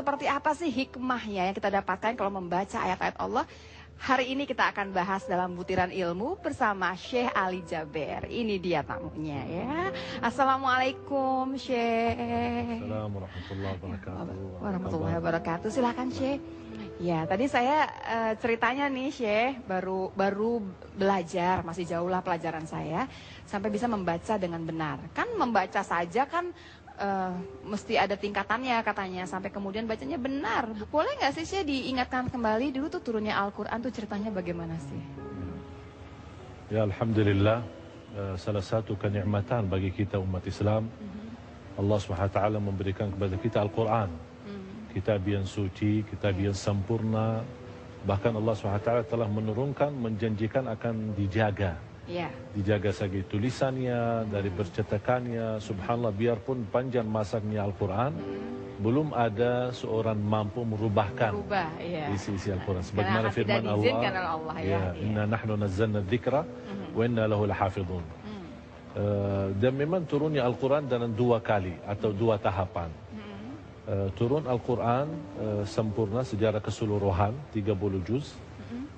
seperti apa sih hikmahnya yang kita dapatkan kalau membaca ayat-ayat Allah? Hari ini kita akan bahas dalam butiran ilmu bersama Syekh Ali Jaber. Ini dia tamunya ya. Assalamualaikum Syekh. Assalamualaikum warahmatullahi wabarakatuh. Warahmatullahi wabarakatuh. Silakan Syekh. Ya, tadi saya ceritanya nih Syekh baru belajar, masih jauh lah pelajaran saya sampai bisa membaca dengan benar. Kan membaca saja kan mesti ada tingkatannya katanya sampai kemudian bacanya benar. Boleh nggak sih Syekh diingatkan kembali dulu tuh turunnya Al-Quran tuh ceritanya bagaimana sih? Ya Alhamdulillah, salah satu kenikmatan bagi kita umat Islam, Allah SWT memberikan kepada kita Al-Quran, kitab yang suci, kitab yang sempurna. Bahkan Allah SWT telah menurunkan, menjanjikan akan dijaga. Dijaga segi tulisannya, dari bercetakannya. Subhanallah, biarpun panjang masanya Al-Quran, belum ada seorang mampu merubahkan isi Al-Quran. Sebagaimana firman Allah, Inna nahnu nazzalna dzikra wa inna lahu lahafidhun. Dan memang turunnya Al-Quran dalam dua kali atau dua tahapan. Turun Al-Quran sempurna secara keseluruhan 30 juz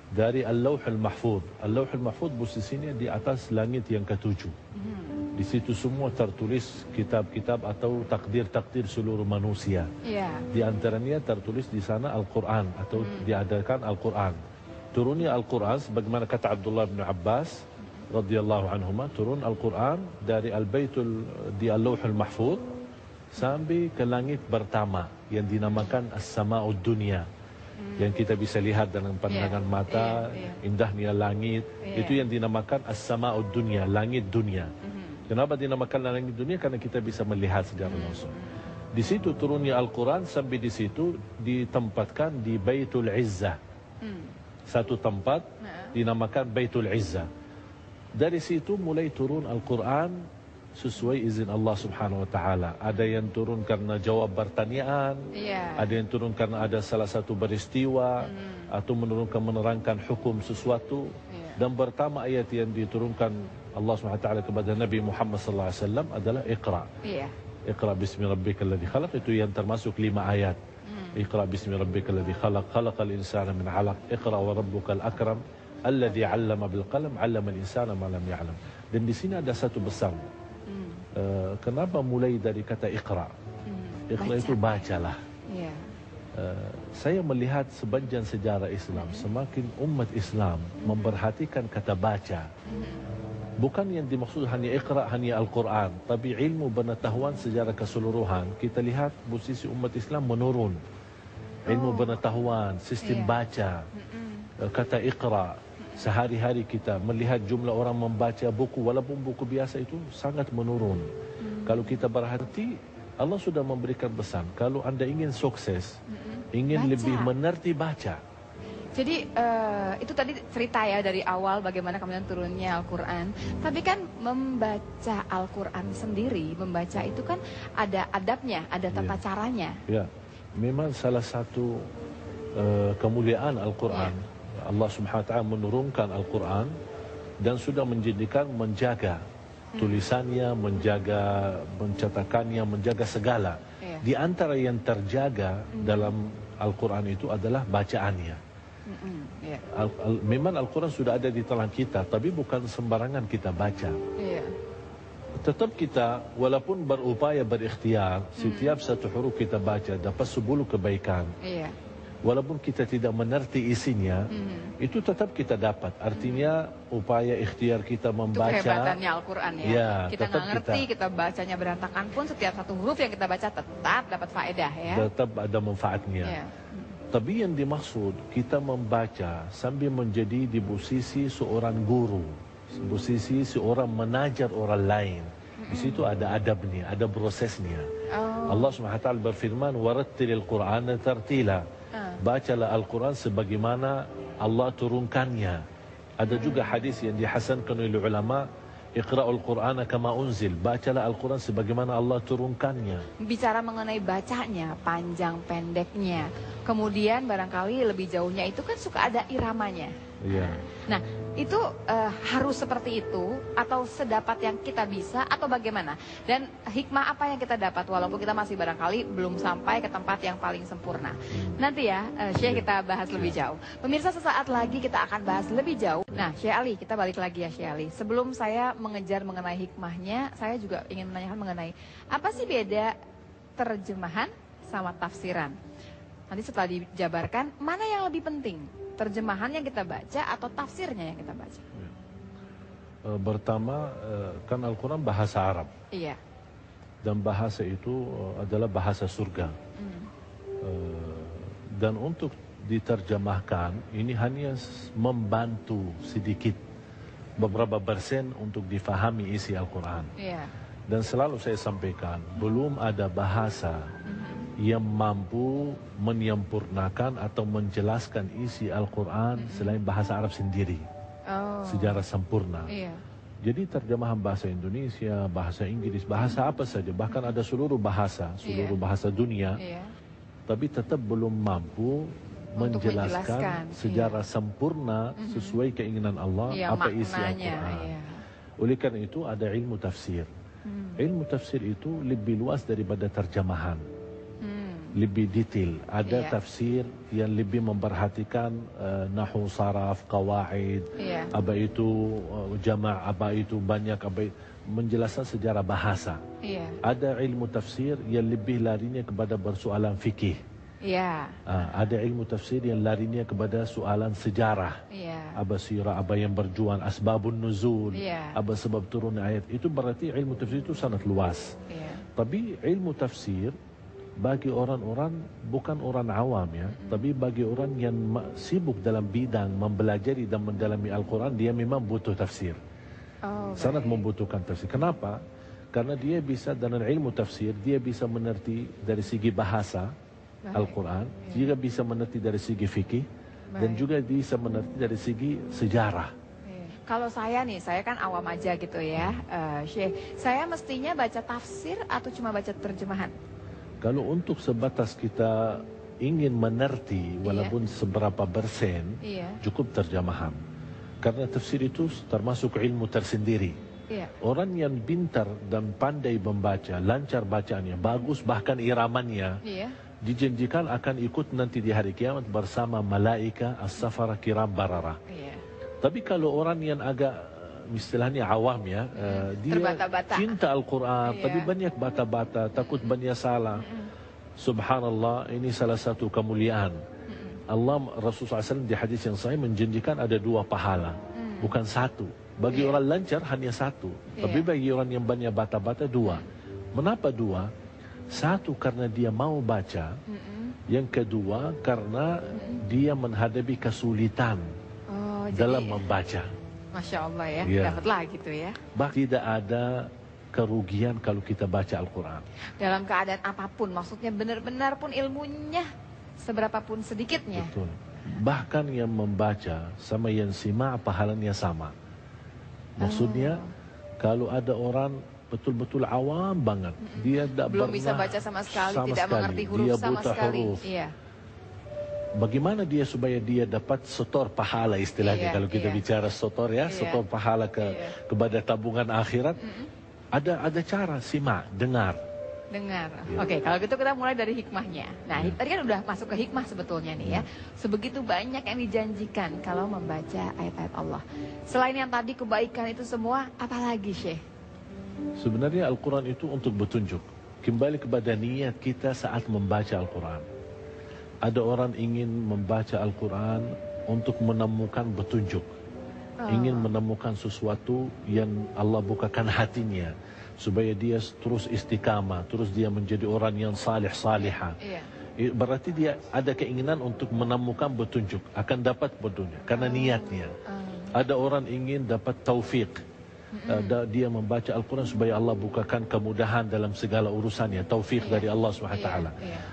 dari Al-Lawhul Mahfuz. Al-Lawhul Mahfuz posisinya di atas langit yang ke-7. Di situ semua tertulis kitab-kitab atau takdir-takdir seluruh manusia. Di antaranya tertulis di sana Al-Quran atau diadakan Al-Quran. Turunnya Al-Quran sebagaimana kata Abdullah bin Abbas radhiyallahu anhuma, turun Al-Quran dari Al-Baitul di Al-Lawhul Mahfuz sampai ke langit pertama yang dinamakan As-Sama'ud Dunya, yang kita bisa lihat dengan pandangan mata, indahnya langit. Itu yang dinamakan As-Sama'ud Dunya, langit dunia. Kenapa dinamakan langit dunia? Karena kita bisa melihat secara langsung. Di situ turunnya Al-Quran, sampai di situ ditempatkan di Baitul Izzah. Satu tempat dinamakan Baitul Izzah. Dari situ mulai turun Al-Quran sesuai izin Allah Subhanahu wa taala. Ada yang turun karena jawab pertanyaan, ada yang turun karena ada salah satu peristiwa, atau menurunkan menerangkan hukum sesuatu. Dan pertama ayat yang diturunkan Allah Subhanahu wa taala kepada Nabi Muhammad sallallahu alaihi wasallam adalah Iqra. Iqra bismi rabbikal ladzi khalaq, itu yang termasuk 5 ayat. Iqra bismi rabbikal ladzi khalaq, khalaqal insana min 'alaq, Iqra wa rabbukal akram, alladzi 'allama bil qalam, 'allamal insana ma lam ya'lam. Dan di sini ada satu pesan. Kenapa mulai dari kata Iqra? Iqra itu bacalah. Saya melihat sepanjang sejarah Islam, semakin umat Islam memperhatikan kata baca. Bukan yang dimaksud hanya Iqra, hanya Al-Quran, tapi ilmu pengetahuan secara keseluruhan. Kita lihat posisi umat Islam menurun. Ilmu pengetahuan, sistem baca, kata Iqra. Sehari-hari kita melihat jumlah orang membaca buku, walaupun buku biasa itu sangat menurun. Kalau kita berhati, Allah sudah memberikan pesan, kalau anda ingin sukses, ingin lebih mengerti, baca. Jadi itu tadi cerita ya dari awal bagaimana kemudian turunnya Al-Quran. Tapi kan membaca Al-Quran sendiri, membaca itu kan ada adabnya, ada tata caranya. Ya, memang salah satu kemuliaan Al-Quran. Allah Subhanahu wa taala menurunkan Al-Quran dan sudah menjaga tulisannya, menjaga pencetakannya, menjaga segala. Di antara yang terjaga dalam Al-Quran itu adalah bacaannya. Memang Al-Quran sudah ada di tangan kita, tapi bukan sembarangan kita baca. Tetap kita walaupun berupaya berikhtiar, setiap satu huruf kita baca dapat 10 kebaikan. Walaupun kita tidak mengerti isinya, itu tetap kita dapat. Artinya upaya ikhtiar kita membaca. Itu kehebatannya Al-Quran ya. Kita nggak ngerti, kita bacanya berantakan pun, setiap satu huruf yang kita baca tetap dapat faedah ya. Tetap ada manfaatnya. Tapi yang dimaksud kita membaca sambil menjadi di posisi seorang guru, posisi seorang menajar orang lain. Di situ ada adabnya, ada prosesnya. Allah Subhanahu wa taala berfirman, "Warattilil Qur'ana tartila." Bacalah Al-Quran sebagaimana Allah turunkannya. Ada juga hadis yang dihasankan oleh ulama, Iqra'ul Qur'ana kama unzil. Bacalah Al-Quran sebagaimana Allah turunkannya. Bicara mengenai bacanya, panjang pendeknya, kemudian barangkali lebih jauhnya itu kan suka ada iramanya. Iya. Nah, itu harus seperti itu atau sedapat yang kita bisa atau bagaimana? Dan hikmah apa yang kita dapat walaupun kita masih barangkali belum sampai ke tempat yang paling sempurna. Nanti ya, Syekh kita bahas lebih jauh. Pemirsa, sesaat lagi kita akan bahas lebih jauh. Nah, Syekh Ali, kita balik lagi ya Syekh Ali. Sebelum saya mengejar mengenai hikmahnya, saya juga ingin menanyakan mengenai apa sih beda terjemahan sama tafsiran. Nanti setelah dijabarkan, mana yang lebih penting? Terjemahan yang kita baca atau tafsirnya yang kita baca? Pertama, kan Al-Quran bahasa Arab. Iya. Dan bahasa itu adalah bahasa surga. Dan untuk diterjemahkan, ini hanya membantu sedikit beberapa persen untuk difahami isi Al-Quran. Iya. Dan selalu saya sampaikan, belum ada bahasa yang mampu menyempurnakan atau menjelaskan isi Al-Quran selain bahasa Arab sendiri secara sempurna. Iya. Jadi terjemahan bahasa Indonesia, bahasa Inggris, bahasa apa saja, bahkan ada seluruh bahasa dunia, tapi tetap belum mampu Untuk menjelaskan secara sempurna sesuai keinginan Allah apa isi Al-Quran. Oleh karena itu ada ilmu tafsir. Ilmu tafsir itu lebih luas daripada terjemahan. Lebih detail. Ada tafsir yang lebih memperhatikan nahu, saraf, qawaid, apa itu jama', apa itu banyak, apa itu, menjelaskan sejarah bahasa. Ada ilmu tafsir yang lebih larinya kepada persoalan fikih. Ada ilmu tafsir yang larinya kepada soalan sejarah. Apa sirah, apa yang berjuang, asbabun nuzul, apa sebab turun ayat. Itu berarti ilmu tafsir itu sangat luas. Tapi ilmu tafsir bagi orang-orang, bukan orang awam ya, tapi bagi orang yang sibuk dalam bidang mempelajari dan mendalami Al-Quran, dia memang butuh tafsir. Sangat membutuhkan tafsir. Kenapa? Karena dia bisa dalam ilmu tafsir, dia bisa mengerti dari segi bahasa Al-Quran, juga bisa mengerti dari segi fikih, dan juga bisa mengerti dari segi sejarah. Kalau saya nih, saya kan awam aja gitu ya, Syekh. Saya mestinya baca tafsir atau cuma baca terjemahan? Kalau untuk sebatas kita ingin mengerti walaupun seberapa persen, cukup terjemahan. Karena tafsir itu termasuk ilmu tersendiri. Orang yang pintar dan pandai membaca, lancar bacaannya, bagus bahkan iramannya, dijanjikan akan ikut nanti di hari kiamat bersama malaika as-safara kiram barara. Tapi kalau orang yang agak istilahnya awam ya, dia cinta Al-Quran, tapi banyak bata-bata, takut banyak salah. Subhanallah, ini salah satu kemuliaan. Allah, Rasulullah SAW di hadis yang sahih menjanjikan ada 2 pahala, bukan 1. Bagi orang lancar hanya 1, tapi bagi orang yang banyak bata-bata 2. Mengapa 2? 1 karena dia mau baca, yang kedua karena dia menghadapi kesulitan dalam membaca. Masya Allah ya, dapatlah gitu ya. Tidak ada kerugian kalau kita baca Al-Quran. Dalam keadaan apapun, maksudnya benar-benar pun ilmunya, seberapa pun sedikitnya. Betul. Bahkan yang membaca sama yang simak pahalanya sama. Maksudnya, kalau ada orang betul-betul awam banget, dia belum bisa baca sama sekali, tidak mengerti huruf dia sama sekali. Huruf. Bagaimana dia supaya dia dapat setor pahala istilahnya, kalau kita bicara setor ya, setor pahala kepada tabungan akhirat. Ada cara, simak, dengar. Oke, kalau gitu kita mulai dari hikmahnya. Nah, tadi kan udah masuk ke hikmah sebetulnya nih ya. Sebegitu banyak yang dijanjikan kalau membaca ayat-ayat Allah. Selain yang tadi kebaikan itu semua, apalagi Syekh? Sebenarnya Al-Quran itu untuk petunjuk. Kembali kepada niat kita saat membaca Al-Quran. Ada orang ingin membaca Al-Quran untuk menemukan petunjuk. Ingin menemukan sesuatu yang Allah bukakan hatinya. Supaya dia terus istiqamah, terus dia menjadi orang yang salih-salihah. Berarti dia ada keinginan untuk menemukan petunjuk. Akan dapat petunjuk, karena niatnya. Ada orang ingin dapat taufik. Dia membaca Al-Quran supaya Allah bukakan kemudahan dalam segala urusannya, taufik dari Allah SWT.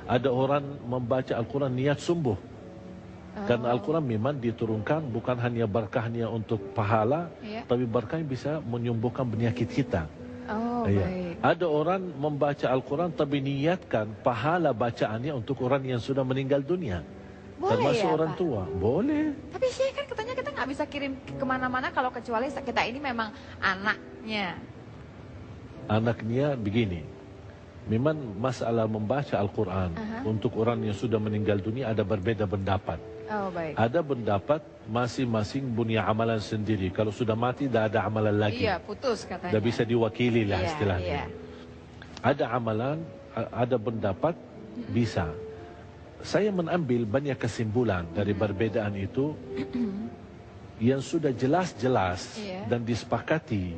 Ada orang membaca Al-Quran niat sembuh, karena Al-Quran memang diturunkan bukan hanya berkahnya untuk pahala, tapi berkahnya bisa menyembuhkan penyakit kita. Ada orang membaca Al-Quran tapi niatkan pahala bacaannya untuk orang yang sudah meninggal dunia. Boleh termasuk ya, orang Pak? tua. Boleh. Tapi Syekh kan katanya kita nggak nggak bisa kirim kemana-mana kalau kecuali kita ini memang anaknya. Anaknya begini, memang masalah membaca Al-Quran untuk orang yang sudah meninggal dunia ada berbeda pendapat. Oh baik. Ada pendapat masing-masing punya amalan sendiri. Kalau sudah mati tidak ada amalan lagi. Iya, putus katanya. Tidak bisa diwakili lah Iya, istilahnya. iya. Ada amalan, ada pendapat bisa. Saya mengambil banyak kesimpulan dari perbedaan itu yang sudah jelas-jelas Iya. dan disepakati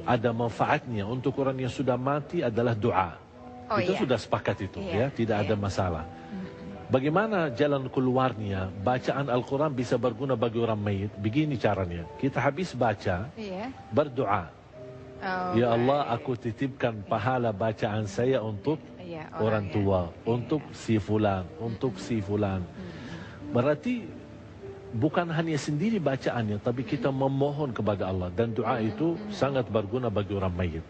ada manfaatnya untuk orang yang sudah mati adalah doa. Oh, Itu iya. sudah sepakat itu, Iya, ya, tidak ada masalah. Bagaimana jalan keluarnya? Bacaan Al-Quran bisa berguna bagi orang mayit. Begini caranya. Kita habis baca, Iya. berdoa. Oh, Ya baik. Allah, aku titipkan pahala bacaan saya untuk Iya, orang ya. tua, untuk si fulan, untuk si fulan. Berarti bukan hanya sendiri bacaannya, tapi kita memohon kepada Allah. Dan doa itu sangat berguna bagi orang mayit.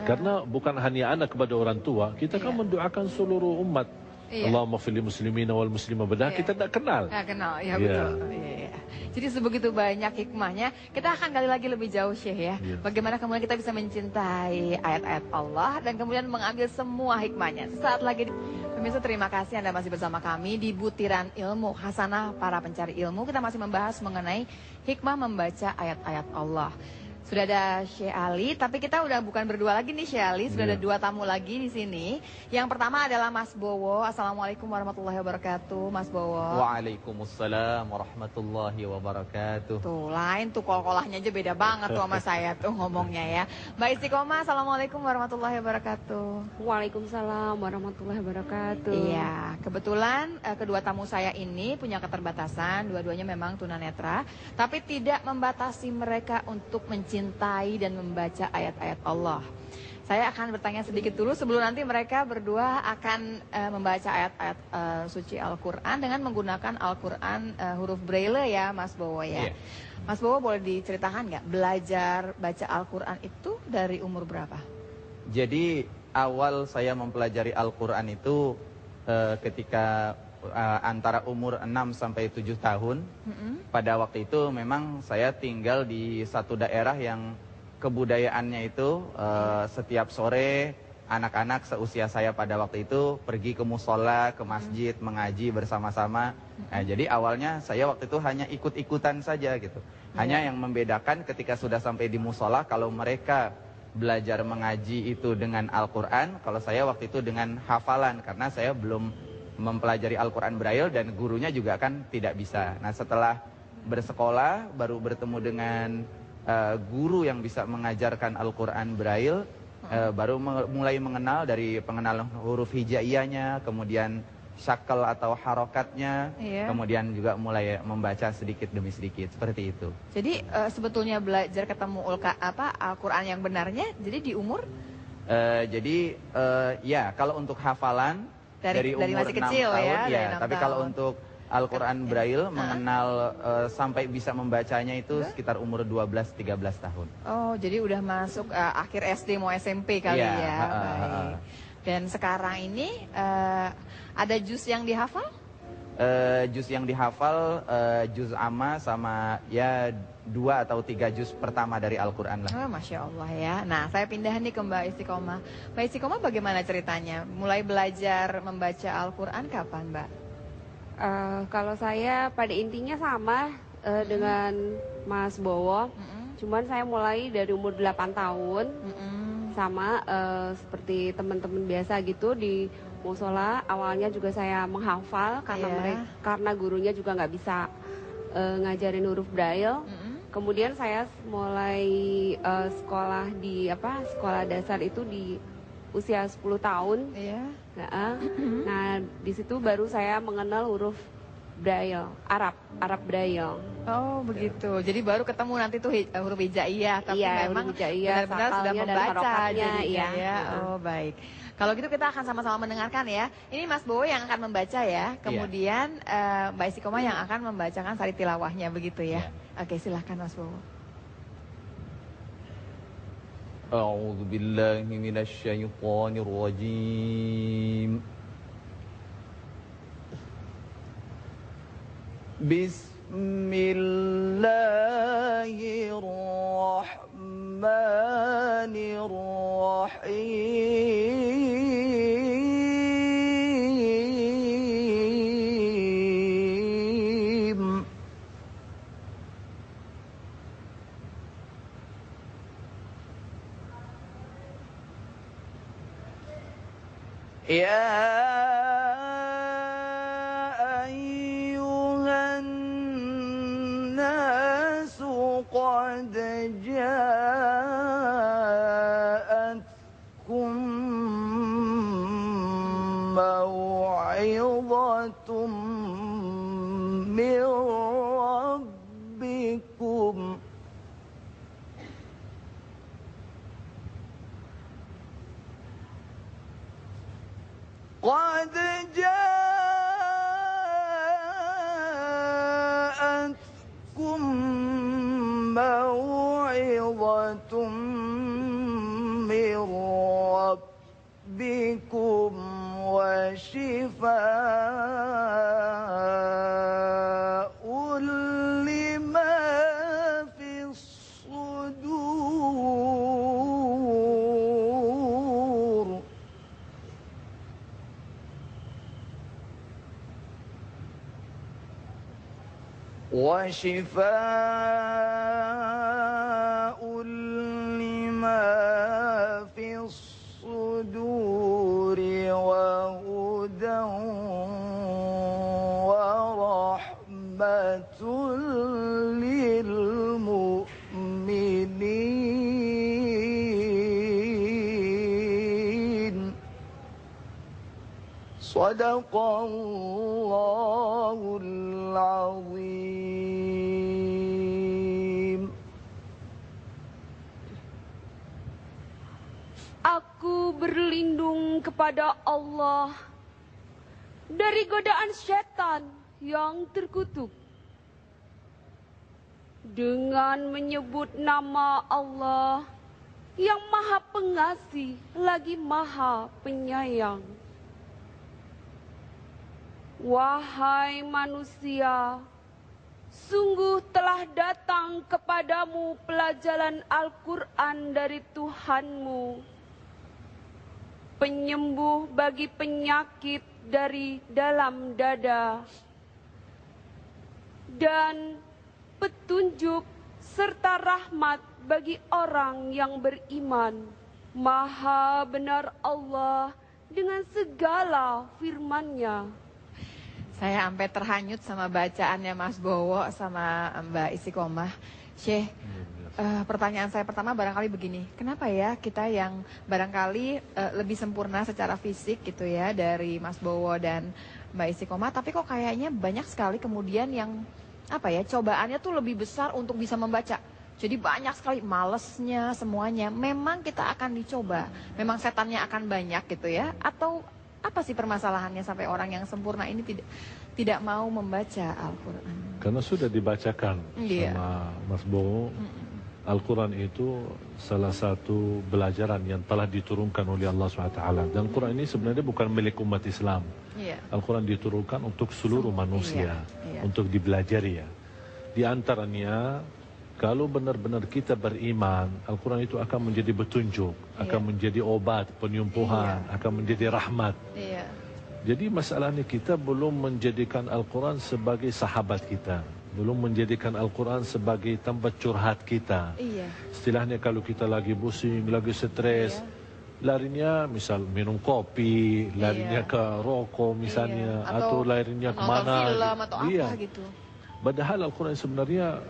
Karena bukan hanya anak kepada orang tua, kita kan mendoakan seluruh umat. Iya. Allahumma fil muslimina wal muslimah. Padahal Iya. kita tidak kenal. Nggak kenal, ya Iya. betul. Iya, iya. Jadi sebegitu banyak hikmahnya. Kita akan gali lagi lebih jauh, Syekh ya. Iya. Bagaimana kemudian kita bisa mencintai ayat-ayat Allah dan kemudian mengambil semua hikmahnya. Saat lagi, pemirsa, terima kasih Anda masih bersama kami di Butiran Ilmu Hasanah para pencari ilmu. Kita masih membahas mengenai hikmah membaca ayat-ayat Allah. Sudah ada Syekh Ali, tapi kita udah bukan berdua lagi nih Syekh Ali, sudah ada dua tamu lagi di sini. Yang pertama adalah Mas Bowo. Assalamualaikum warahmatullahi wabarakatuh, Mas Bowo. Waalaikumsalam warahmatullahi wabarakatuh. Tuh, lain tuh kol-kolahnya aja beda banget tuh sama saya tuh ngomongnya ya. Mbak Istiqomah, Assalamualaikum warahmatullahi wabarakatuh. Waalaikumsalam warahmatullahi wabarakatuh. Iya, kebetulan kedua tamu saya ini punya keterbatasan, dua-duanya memang tunanetra, tapi tidak membatasi mereka untuk mencintai dan membaca ayat-ayat Allah. Saya akan bertanya sedikit dulu sebelum nanti mereka berdua akan membaca ayat-ayat suci Al-Quran dengan menggunakan Al-Quran huruf Braille ya Mas Bowo ya. Iya. Mas Bowo boleh diceritakan nggak belajar baca Al-Quran itu dari umur berapa? Jadi awal saya mempelajari Al-Quran itu ketika antara umur 6 sampai 7 tahun. Pada waktu itu memang saya tinggal di satu daerah yang kebudayaannya itu setiap sore anak-anak seusia saya pada waktu itu pergi ke musola, ke masjid, mengaji bersama-sama. Nah, jadi awalnya saya waktu itu hanya ikut-ikutan saja gitu. Hanya yang membedakan ketika sudah sampai di musola, kalau mereka belajar mengaji itu dengan Al-Quran, kalau saya waktu itu dengan hafalan, karena saya belum mempelajari Al-Quran Braille dan gurunya juga kan tidak bisa. Nah, setelah bersekolah baru bertemu dengan guru yang bisa mengajarkan Al-Quran Braille, baru mulai mengenal dari pengenalan huruf hijaiyahnya, kemudian syakal atau harokatnya, kemudian juga mulai membaca sedikit demi sedikit seperti itu. Jadi sebetulnya belajar ketemu Al-Quran yang benarnya, jadi di umur? Jadi ya kalau untuk hafalan dari umur masih 6 kecil tahun, ya, dari 6 tapi tahun. kalau untuk Al-Quran Braille mengenal sampai bisa membacanya itu sekitar umur 12-13 tahun. Oh, jadi udah masuk akhir SD mau SMP kali Iya, ya. Baik. Dan sekarang ini ada juz yang dihafal? Juz yang dihafal juz amma sama ya 2 atau 3 juz pertama dari Al-Quran lah. Oh, Masya Allah ya. Nah, saya pindah nih ke Mbak Istiqomah. Mbak Istiqomah bagaimana ceritanya? Mulai belajar membaca Al-Quran kapan, Mbak? Kalau saya pada intinya sama dengan Mas Bowo, cuman saya mulai dari umur 8 tahun, sama seperti teman-teman biasa gitu di musola. Awalnya juga saya menghafal karena gurunya juga nggak bisa ngajarin huruf Braille. Kemudian saya mulai sekolah di sekolah dasar itu di usia 10 tahun. Iya. Nah, di situ baru saya mengenal huruf Braille, Arab Braille. Oh, begitu. Jadi baru ketemu nanti tuh huruf hijaiyah, tapi Iya, memang huruf hijaiyah, benar-benar sudah sakalnya dan membaca harokatnya, jadinya iya. ya. Oh, baik. Kalau gitu kita akan sama-sama mendengarkan ya. Ini Mas Bowo yang akan membaca ya. Kemudian Mbak Istiqomah yang akan membacakan sari tilawahnya begitu ya. Oke, silahkan Mas Bowo. A'udzu billahi minasyaitonir rajim. Bismillahirrahmanirrahim. Ya ayyuhan nasu qad ja'atkum maw'idhatum min rabbikum. قد جاءتكم موعظة من ربكم وشفاء لما في الصدور. وشفاء لما في الصدور وهدى ورحمة للمؤمنين. صدق الله العظيم. Aku berlindung kepada Allah dari godaan setan yang terkutuk. Dengan menyebut nama Allah yang Maha Pengasih lagi Maha Penyayang. Wahai manusia, sungguh telah datang kepadamu pelajaran Al-Quran dari Tuhanmu, penyembuh bagi penyakit dari dalam dada, dan petunjuk serta rahmat bagi orang yang beriman. Maha benar Allah dengan segala firman-Nya. Saya sampai terhanyut sama bacaannya Mas Bowo sama Mbak Istiqomah. Syekh, pertanyaan saya pertama barangkali begini, kenapa ya kita yang barangkali lebih sempurna secara fisik gitu ya dari Mas Bowo dan Mbak Istiqomah, tapi kok kayaknya banyak sekali kemudian yang apa ya, cobaannya tuh lebih besar untuk bisa membaca. Jadi banyak sekali malesnya semuanya. Memang kita akan dicoba, memang setannya akan banyak gitu ya, atau apa sih permasalahannya sampai orang yang sempurna ini tidak mau membaca Al-Quran? Karena sudah dibacakan sama Mas Bowo. Al-Quran itu salah satu pelajaran yang telah diturunkan oleh Allah SWT. Dan Al-Quran ini sebenarnya bukan milik umat Islam. Al-Quran diturunkan untuk seluruh manusia, untuk dipelajari ya. Di antaranya, kalau benar-benar kita beriman, Al-Quran itu akan menjadi petunjuk, akan menjadi obat, penyembuhan, akan menjadi rahmat. Jadi masalahnya kita belum menjadikan Al-Quran sebagai sahabat kita, belum menjadikan Al-Quran sebagai tempat curhat kita. Istilahnya kalau kita lagi pusing, lagi stres, larinya misal minum kopi, larinya ke rokok misalnya, atau larinya kemana. Film atau apa gitu. Padahal Al-Quran sebenarnya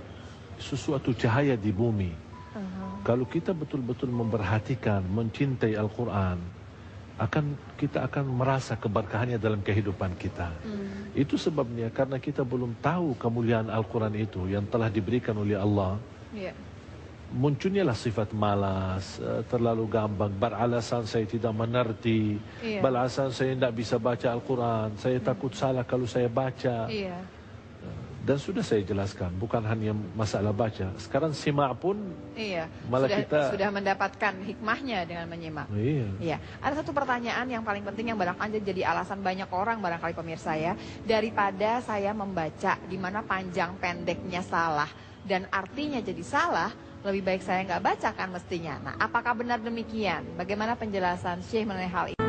sesuatu cahaya di bumi. Kalau kita betul-betul memperhatikan, mencintai Al-Quran, kita akan merasa keberkahannya dalam kehidupan kita. Itu sebabnya karena kita belum tahu kemuliaan Al-Quran itu yang telah diberikan oleh Allah. Munculnya sifat malas, terlalu gampang, beralasan saya tidak mengerti, beralasan saya tidak bisa baca Al-Quran, saya takut salah kalau saya baca. Dan sudah saya jelaskan, bukan hanya masalah baca. Sekarang simak pun Iya, malah sudah mendapatkan hikmahnya dengan menyimak. Iya. Iya, ada satu pertanyaan yang paling penting yang barangkali jadi alasan banyak orang, barangkali pemirsa ya, daripada saya membaca di mana panjang pendeknya salah dan artinya jadi salah, lebih baik saya nggak bacakan mestinya. Nah, apakah benar demikian? Bagaimana penjelasan Syekh mengenai hal itu?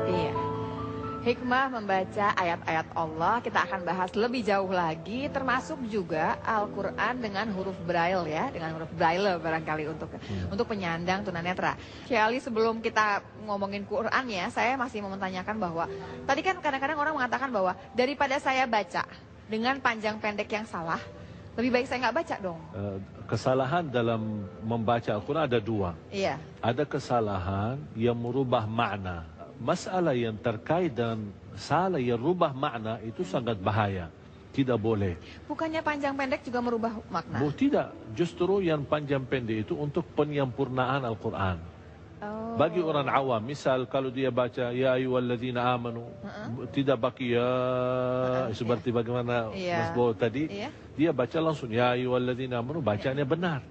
Iya. Hikmah membaca ayat-ayat Allah kita akan bahas lebih jauh lagi, termasuk juga Al-Quran dengan huruf Braille ya, dengan huruf Braille barangkali untuk penyandang tunanetra. Syekh Ali, sebelum kita ngomongin Quran ya, saya masih mau menanyakan bahwa tadi kan kadang-kadang orang mengatakan bahwa daripada saya baca dengan panjang pendek yang salah, lebih baik saya nggak baca dong. Kesalahan dalam membaca Al-Quran ada dua. Iya. Ada kesalahan yang merubah makna. Masalah yang terkait dengan salah yang rubah makna itu sangat bahaya. Tidak boleh. Bukannya panjang pendek juga merubah makna? Tidak. Justru yang panjang pendek itu untuk penyempurnaan Al-Quran. Oh. Bagi orang awam, misal kalau dia baca ya ayyuhalladzina amanu, tidak baki ya seperti bagaimana Mas Bo tadi, dia baca langsung ya ayyuhalladzina amanu, bacaannya benar.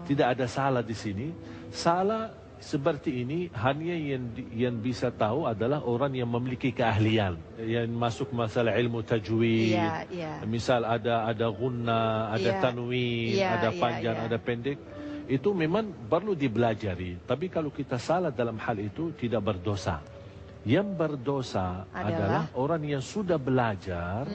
Tidak ada salah di sini. Salah seperti ini hanya yang bisa tahu adalah orang yang memiliki keahlian, yang masuk masalah ilmu tajwid. Misal ada gunna, ada tanwin, ada panjang, ada pendek. Itu memang perlu dipelajari. Tapi kalau kita salah dalam hal itu tidak berdosa. Yang berdosa adalah orang yang sudah belajar,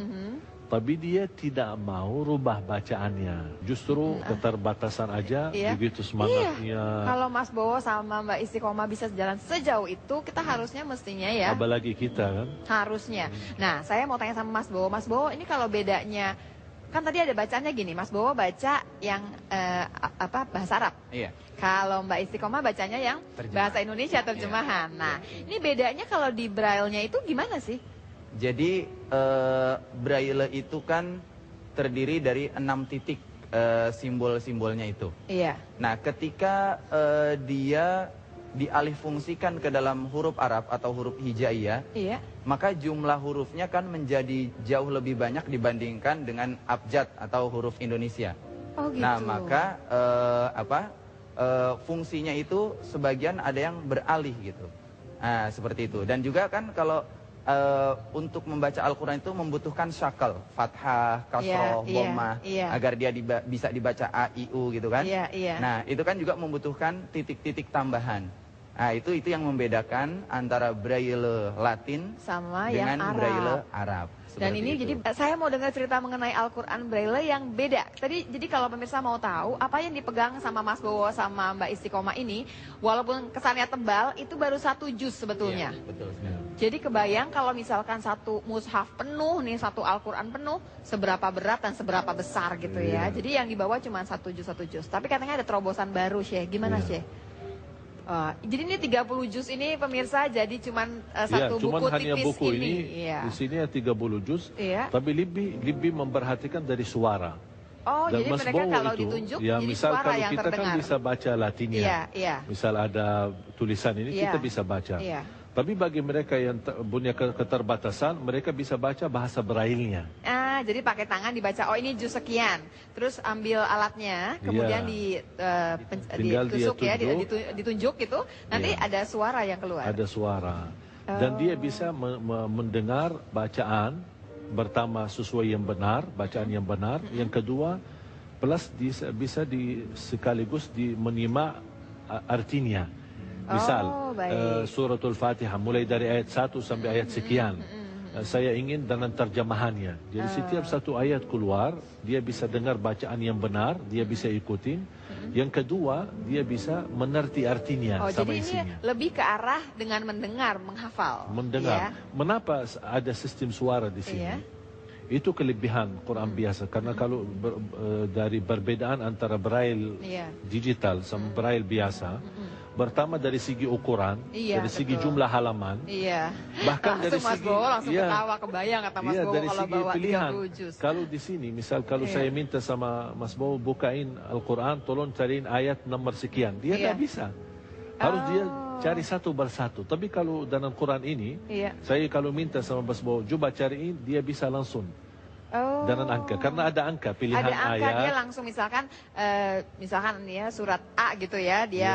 tapi dia tidak mau rubah bacaannya. Justru keterbatasan aja, begitu semangatnya. Kalau Mas Bowo sama Mbak Istiqomah bisa jalan sejauh itu, kita harusnya mestinya ya. Apalagi kita kan. Harusnya. Nah, saya mau tanya sama Mas Bowo. Mas Bowo, ini kalau bedanya, kan tadi ada bacaannya gini, Mas Bowo baca yang bahasa Arab. Iya. Kalau Mbak Istiqomah bacanya yang bahasa Indonesia terjemahan. Nah, ini bedanya kalau di braille-nya itu gimana sih? Jadi Braille itu kan terdiri dari 6 titik simbol-simbolnya itu. Iya. Nah, ketika dia dialihfungsikan ke dalam huruf Arab atau huruf hijaiyah, maka jumlah hurufnya kan menjadi jauh lebih banyak dibandingkan dengan abjad atau huruf Indonesia. Oh gitu. Nah, maka fungsinya itu sebagian ada yang beralih gitu. Nah, seperti itu. Dan juga kan kalau untuk membaca Al-Quran itu membutuhkan syakal, fathah, kasroh, dhammah, agar dia bisa dibaca A, I, U gitu kan. Nah, itu kan juga membutuhkan titik-titik tambahan. Nah, itu yang membedakan antara Braille Latin sama dengan yang Arab. Braille Arab. Dan ini jadi saya mau dengar cerita mengenai Al-Quran Braille yang beda. Jadi kalau pemirsa mau tahu apa yang dipegang sama Mas Bowo sama Mbak Istiqomah ini, walaupun kesannya tebal, itu baru 1 juz sebetulnya. Iya, betul. Jadi kebayang kalau misalkan satu mushaf penuh nih, satu Al-Quran penuh, seberapa berat dan seberapa besar gitu ya. Jadi yang dibawa cuma 1 juz. Tapi katanya ada terobosan baru, Syekh. Gimana, Syekh? Jadi ini 30 juz ini pemirsa jadi cuman satu buku hanya tipis buku ini. Di sini 30 juz, tapi lebih memperhatikan dari suara. Oh, dan jadi Mas mereka Bowo kalau itu, ditunjuk ya jadi misal suara kalau yang kita terdengar. kan bisa baca Latinnya. Misal ada tulisan ini kita bisa baca. Tapi bagi mereka yang punya keterbatasan, mereka bisa baca bahasa Braille-nya. Jadi pakai tangan dibaca, oh ini juz sekian. Terus ambil alatnya, kemudian ditusuk ya, ditunjuk gitu. Nanti ada suara yang keluar. Ada suara. Dan dia bisa mendengar bacaan pertama sesuai yang benar, bacaan yang benar. Yang kedua, plus bisa sekaligus menyimak artinya. Misal, suratul Fatihah mulai dari ayat 1 sampai ayat sekian. Saya ingin dengan terjemahannya. Jadi setiap satu ayat keluar, dia bisa dengar bacaan yang benar, dia bisa ikutin. Yang kedua, dia bisa mengerti artinya sama jadi isinya. Ini lebih ke arah dengan mendengar, menghafal. Mendengar. Mengapa ada sistem suara di sini? Itu kelebihan Quran biasa. Karena kalau dari perbedaan antara Braille digital sama Braille biasa, pertama dari segi ukuran, dari segi jumlah halaman, bahkan dari Mas segi Bowo langsung ketawa, kebayang kata Mas Bowo dari kalau segi bawa pilihan. 30 juz. Kalau di sini, misal kalau saya minta sama Mas Bowo bukain Al-Quran, tolong cariin ayat nomor sekian, dia tidak bisa. Harus dia cari satu persatu. Tapi kalau dalam Quran ini, saya kalau minta sama Mas Bowo, coba cariin, dia bisa langsung. Oh. dengan angka. Karena ada angka pilihan Ada angka, ayat. dia langsung misalkan ya surat A gitu ya, dia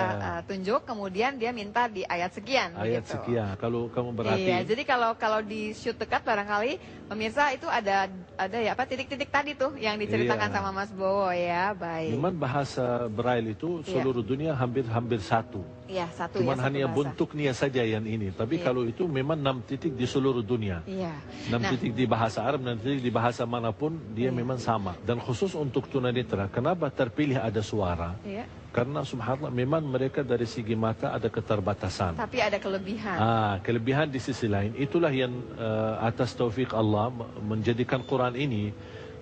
tunjuk, kemudian dia minta di ayat sekian. Ayat gitu. sekian. Kalau kamu Iya, perhatiin. jadi kalau di shoot dekat barangkali pemirsa itu ada ya apa titik-titik tadi tuh yang diceritakan Iya. sama Mas Bowo ya, baik. Memang bahasa Braille itu seluruh dunia hampir satu. Iya, satu Cuman ya, satu hanya bahasa. bentuknya saja yang ini. Tapi Iya. kalau itu memang 6 titik di seluruh dunia. Iya. 6 Nah, titik di bahasa Arab, 6 titik di bahasa manapun, dia memang sama. Dan khusus untuk tunanetra, kenapa terpilih ada suara? iya. Karena subhanallah memang mereka dari segi mata ada keterbatasan. Tapi ada kelebihan. Kelebihan di sisi lain, itulah yang atas taufik Allah menjadikan Quran ini.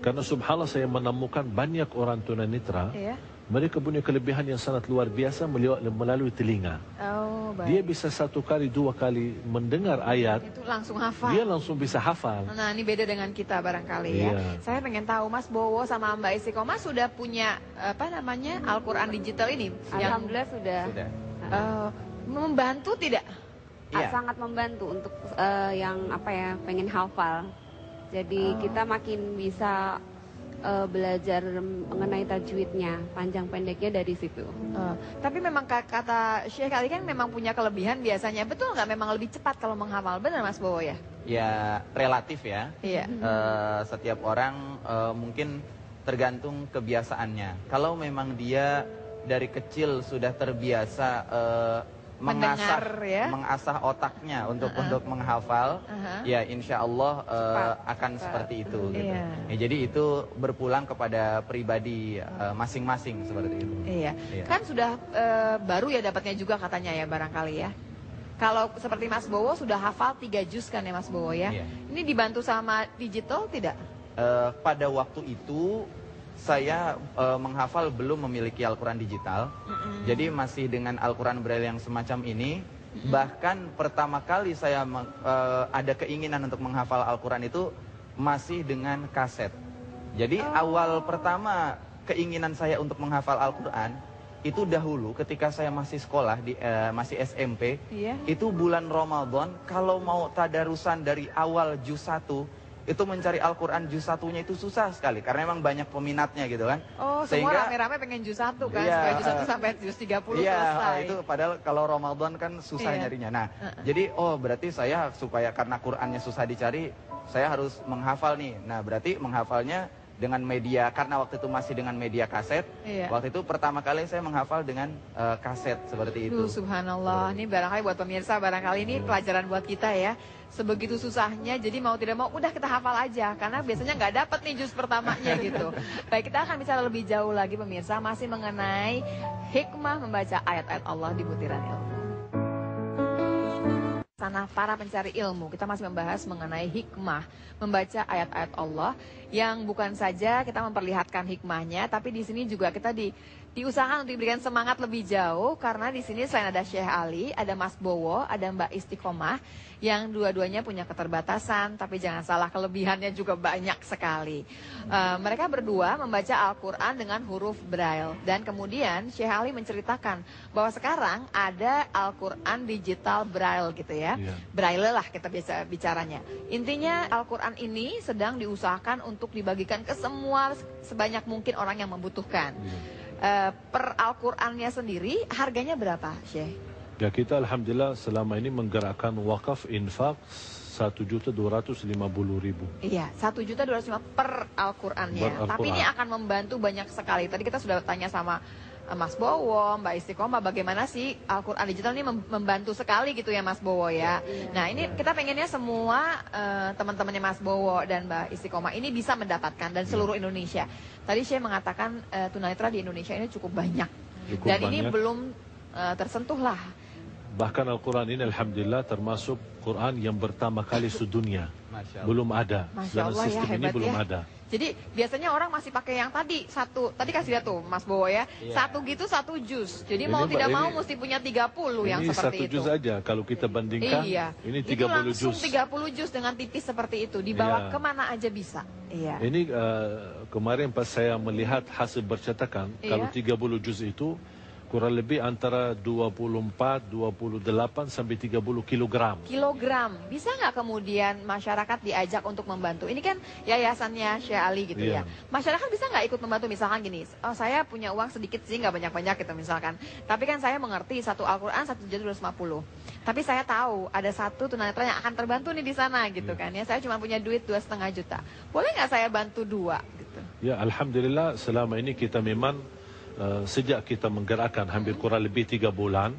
Karena subhanallah saya menemukan banyak orang tunanetra, Iya. mereka punya kelebihan yang sangat luar biasa melalui telinga. Oh, baik. Dia bisa 1 kali, 2 kali mendengar ayat, Itu langsung hafal. dia langsung bisa hafal. Nah, ini beda dengan kita barangkali ya. Iya. Saya pengen tahu Mas Bowo sama Mbak Istiqomah sudah punya Al-Quran digital ini yang Alhamdulillah sudah. membantu tidak? Iya. Sangat membantu untuk yang pengen hafal. Jadi kita makin bisa belajar mengenai tajwidnya, panjang pendeknya dari situ. Tapi memang kata Syekh kali kan memang punya kelebihan biasanya. Betul nggak memang lebih cepat kalau menghafal? Benar Mas Bowo ya? Ya relatif ya. Iya. Setiap orang mungkin tergantung kebiasaannya. Kalau memang dia dari kecil sudah terbiasa Mendengar, ya. mengasah otaknya untuk menghafal, ya insya Allah akan seperti itu. Gitu. Iya. Ya, jadi itu berpulang kepada pribadi masing-masing seperti itu. Iya. Kan sudah baru ya dapatnya juga katanya ya barangkali ya. Kalau seperti Mas Bowo sudah hafal 3 juz kan ya Mas Bowo ya. Iya. Ini dibantu sama digital tidak? Pada waktu itu saya menghafal belum memiliki Al-Quran digital, jadi masih dengan Al-Quran Braille yang semacam ini. Bahkan pertama kali saya ada keinginan untuk menghafal Al-Quran itu masih dengan kaset. Jadi awal pertama keinginan saya untuk menghafal Al-Quran itu dahulu ketika saya masih sekolah masih SMP, Iya. itu bulan Ramadan kalau mau tadarusan dari awal juz 1 itu mencari Al-Quran juz 1-nya itu susah sekali karena memang banyak peminatnya gitu kan. Oh, semua rame-rame pengen juz 1 kan, Iya, supaya juz 1 sampai juz 30 iya, selesai. itu padahal kalau Ramadan kan susah Iya. nyarinya. Nah, jadi berarti saya supaya karena Qurannya susah dicari, saya harus menghafal nih. Nah, berarti menghafalnya dengan media, karena waktu itu masih dengan media kaset. Iya. Waktu itu pertama kali saya menghafal dengan kaset seperti itu. Duh, subhanallah. Ini barangkali buat pemirsa, barangkali ini pelajaran buat kita ya. Sebegitu susahnya, jadi mau tidak mau udah kita hafal aja. Karena biasanya nggak dapet nih juz pertamanya gitu. Baik, kita akan bicara lebih jauh lagi pemirsa, masih mengenai hikmah membaca ayat-ayat Allah di butiran ilmu. Sana para pencari ilmu, kita masih membahas mengenai hikmah membaca ayat-ayat Allah yang bukan saja kita memperlihatkan hikmahnya, tapi di sini juga kita diusahakan untuk diberikan semangat lebih jauh karena di sini selain ada Syekh Ali, ada Mas Bowo, ada Mbak Istiqomah yang dua-duanya punya keterbatasan, tapi jangan salah kelebihannya juga banyak sekali. Mereka berdua membaca Al-Quran dengan huruf Braille dan kemudian Syekh Ali menceritakan bahwa sekarang ada Al-Quran digital Braille gitu ya. Iya. Braille lah kita biasa bicaranya. Intinya Al-Quran ini sedang diusahakan untuk dibagikan ke semua sebanyak mungkin orang yang membutuhkan. Per Al-Qurannya sendiri harganya berapa, Syekh? Ya, kita alhamdulillah selama ini menggerakkan wakaf infak 1.250.000. Iya, 1.250.000 per Al-Qurannya. Per Al-Quran. Tapi ini akan membantu banyak sekali. Tadi kita sudah tanya sama Mas Bowo, Mbak Istiqomah, bagaimana sih Al-Quran digital ini membantu sekali gitu ya Mas Bowo ya. Nah ini kita pengennya semua teman-temannya Mas Bowo dan Mbak Istiqomah ini bisa mendapatkan dan seluruh Indonesia. Tadi saya mengatakan tunanetra di Indonesia ini cukup banyak. Cukup Dan ini banyak. belum tersentuh lah. Bahkan Al-Quran ini alhamdulillah termasuk Quran yang pertama kali sedunia. Masya Allah. Belum ada. Masya Dan Allah ya, sistem ini hebat belum ya. ada. Jadi biasanya orang masih pakai yang tadi kasih lihat tuh Mas Bowo ya. Iya. Satu gitu 1 juz. Jadi Ini, mau Mbak, tidak ini- mau mesti punya 30 yang Ini seperti 1 itu. juz aja. Kalau kita bandingkan, Iya. ini Itu 30 langsung juz. 30 juz dengan tipis seperti itu. Dibawa Iya. kemana aja bisa. Iya. Ini kemarin pas saya melihat hasil bercetakan, Iya. kalau 30 juz itu Kurang lebih antara 24, 28 sampai 30 kilogram. Kilogram. Bisa nggak kemudian masyarakat diajak untuk membantu? Ini kan yayasannya Syekh Ali gitu ya. Masyarakat bisa nggak ikut membantu? Misalkan gini, oh saya punya uang sedikit sih, nggak banyak-banyak gitu misalkan. Tapi kan saya mengerti satu Al-Quran 1.250. Tapi saya tahu ada satu tunanetra yang akan terbantu nih di sana gitu kan ya. Saya cuma punya duit 2,5 juta. Boleh nggak saya bantu 2 gitu? Ya, Alhamdulillah selama ini kita memang sejak kita menggerakkan hampir kurang lebih 3 bulan,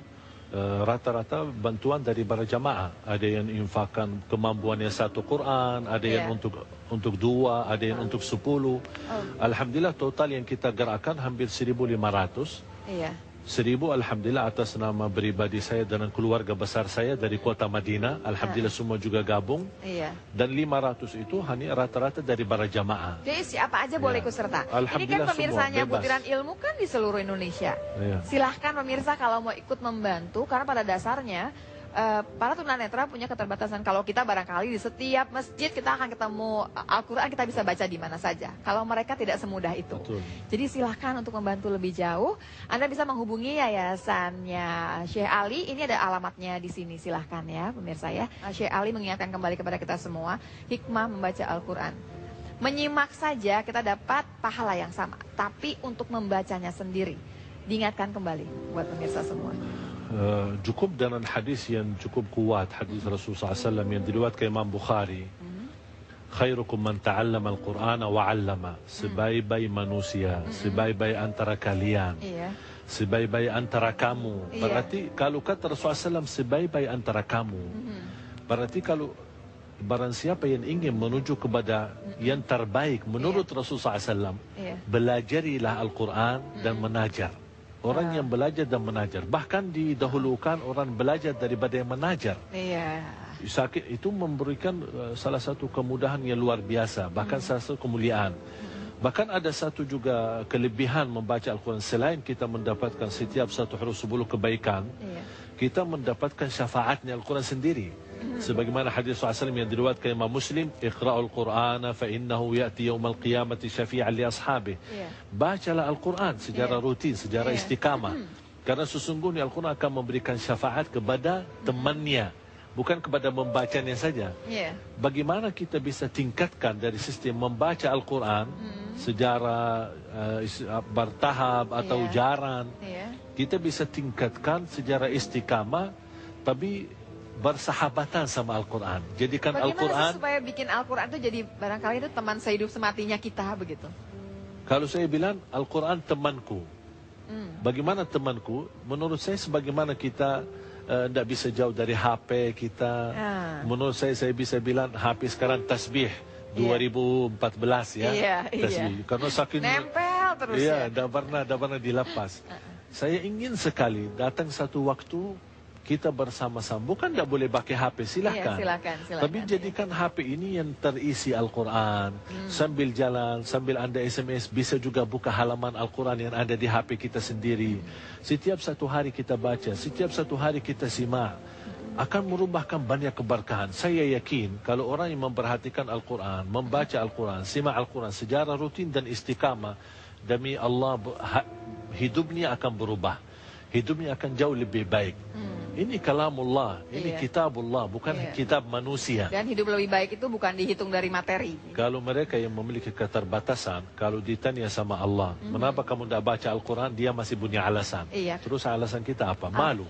rata-rata bantuan dari para jamaah. Ada yang infakkan kemampuannya 1 Quran, ada yang untuk 2, ada yang untuk 10. Alhamdulillah total yang kita gerakkan hampir 1.500. Iya. 1.000 Alhamdulillah atas nama pribadi saya dan keluarga besar saya dari kota Madinah. Alhamdulillah semua juga gabung. Iya. Dan 500 itu hanya rata-rata dari para jamaah. Jadi siapa aja boleh ikut serta. Ini kan pemirsanya Butiran Ilmu kan di seluruh Indonesia. Silahkan pemirsa kalau mau ikut membantu, karena pada dasarnya para tunanetra punya keterbatasan. Kalau kita barangkali di setiap masjid kita akan ketemu Al-Quran, kita bisa baca di mana saja. Kalau mereka tidak semudah itu. Betul. Jadi silahkan untuk membantu lebih jauh. Anda bisa menghubungi yayasannya Syekh Ali. Ini ada alamatnya di sini. Silahkan ya pemirsa ya. Syekh Ali mengingatkan kembali kepada kita semua hikmah membaca Al-Quran. Menyimak saja kita dapat pahala yang sama, tapi untuk membacanya sendiri diingatkan kembali buat pemirsa semua. Cukup dengan hadis yang cukup kuat, hadis Rasulullah SAW yang diriwayatkan Imam Bukhari. Khairukum man ta'allama al-Qur'ana wa 'allama. Sebaik-baik manusia, sebaik-baik antara kalian, sebaik-baik antara kamu. Berarti kalau kata Rasulullah SAW sebaik-baik antara kamu, berarti kalau barang siapa yang ingin menuju kepada yang terbaik menurut Rasulullah SAW, belajarilah Al-Quran dan menajar. Orang yang belajar dan menajar. Bahkan didahulukan orang belajar daripada yang menajar. Itu memberikan salah satu kemudahan yang luar biasa. Bahkan salah satu kemuliaan. Bahkan ada satu juga kelebihan membaca Al-Quran. Selain kita mendapatkan setiap satu huruf 10 kebaikan, kita mendapatkan syafaatnya Al-Quran sendiri. Sebagaimana hadis SAW yang diriwayatkan Imam Muslim, Iqra'ul Qur'ana fa innahu ya'ti yawmal qiyamati syafi'an li ashabih. Bacalah Al-Quran secara rutin, secara istiqamah. Karena sesungguhnya Al-Quran akan memberikan syafaat kepada temannya, bukan kepada membacanya saja. Bagaimana kita bisa tingkatkan dari sistem membaca Al-Quran secara bertahap atau jaran. Kita bisa tingkatkan secara istiqamah, tapi bersahabatan sama Al-Quran. Jadikan Al-Quran. Bagaimana supaya bikin Al-Quran itu jadi barangkali itu teman sehidup sematinya kita begitu? Kalau saya bilang Al-Quran temanku. Bagaimana temanku? Menurut saya sebagaimana kita tidak bisa jauh dari HP kita. Menurut saya bisa bilang HP sekarang tasbih 2014 ya. Tasbih. Karena saking nempel terus ya. Dah pernah dilepas. Saya ingin sekali datang satu waktu kita bersama-sama, bukan tidak boleh pakai HP, silakan. Silakan. Tapi jadikan HP ini yang terisi Al-Quran. Sambil jalan, sambil Anda SMS, bisa juga buka halaman Al-Quran yang ada di HP kita sendiri. Setiap satu hari kita baca, setiap satu hari kita simak, akan merubahkan banyak keberkahan. Saya yakin kalau orang yang memperhatikan Al-Quran, membaca Al-Quran, simak Al-Quran secara rutin dan istiqamah, demi Allah hidupnya akan berubah. Hidupnya akan jauh lebih baik. Ini kalamullah, ini kitabullah, bukan kitab manusia. Dan hidup lebih baik itu bukan dihitung dari materi. Kalau mereka yang memiliki keterbatasan, kalau ditanya sama Allah, kenapa kamu tidak baca Al-Quran, dia masih punya alasan. Terus alasan kita apa? Malu.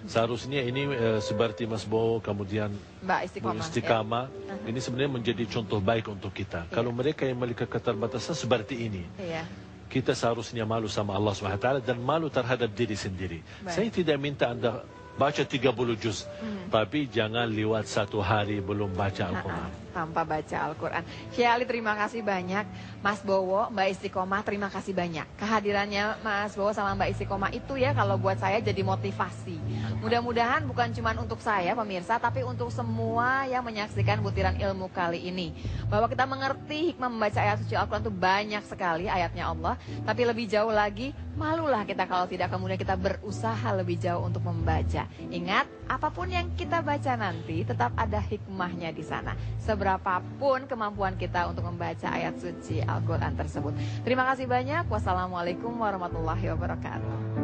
Seharusnya ini seperti Mas Bo, kemudian Mbak Istiqamah, ini sebenarnya menjadi contoh baik untuk kita. Kalau mereka yang memiliki keterbatasan seperti ini, kita seharusnya malu sama Allah SWT dan malu terhadap diri sendiri. Saya tidak minta Anda baca 30 juz, tapi jangan lewat satu hari belum baca Al-Quran. Tanpa baca Al-Quran. Syekh Ali terima kasih banyak. Mas Bowo, Mbak Istiqomah terima kasih banyak. Kehadirannya Mas Bowo sama Mbak Istiqomah itu ya kalau buat saya jadi motivasi. Mudah-mudahan bukan cuma untuk saya pemirsa, tapi untuk semua yang menyaksikan Butiran Ilmu kali ini. Bahwa kita mengerti hikmah membaca ayat suci Al-Quran itu banyak sekali ayatnya Allah. Tapi lebih jauh lagi, malulah kita kalau tidak kemudian kita berusaha lebih jauh untuk membaca. Ingat, apapun yang kita baca nanti tetap ada hikmahnya di sana. Seberapapun kemampuan kita untuk membaca ayat suci Al-Quran tersebut. Terima kasih banyak. Wassalamualaikum warahmatullahi wabarakatuh.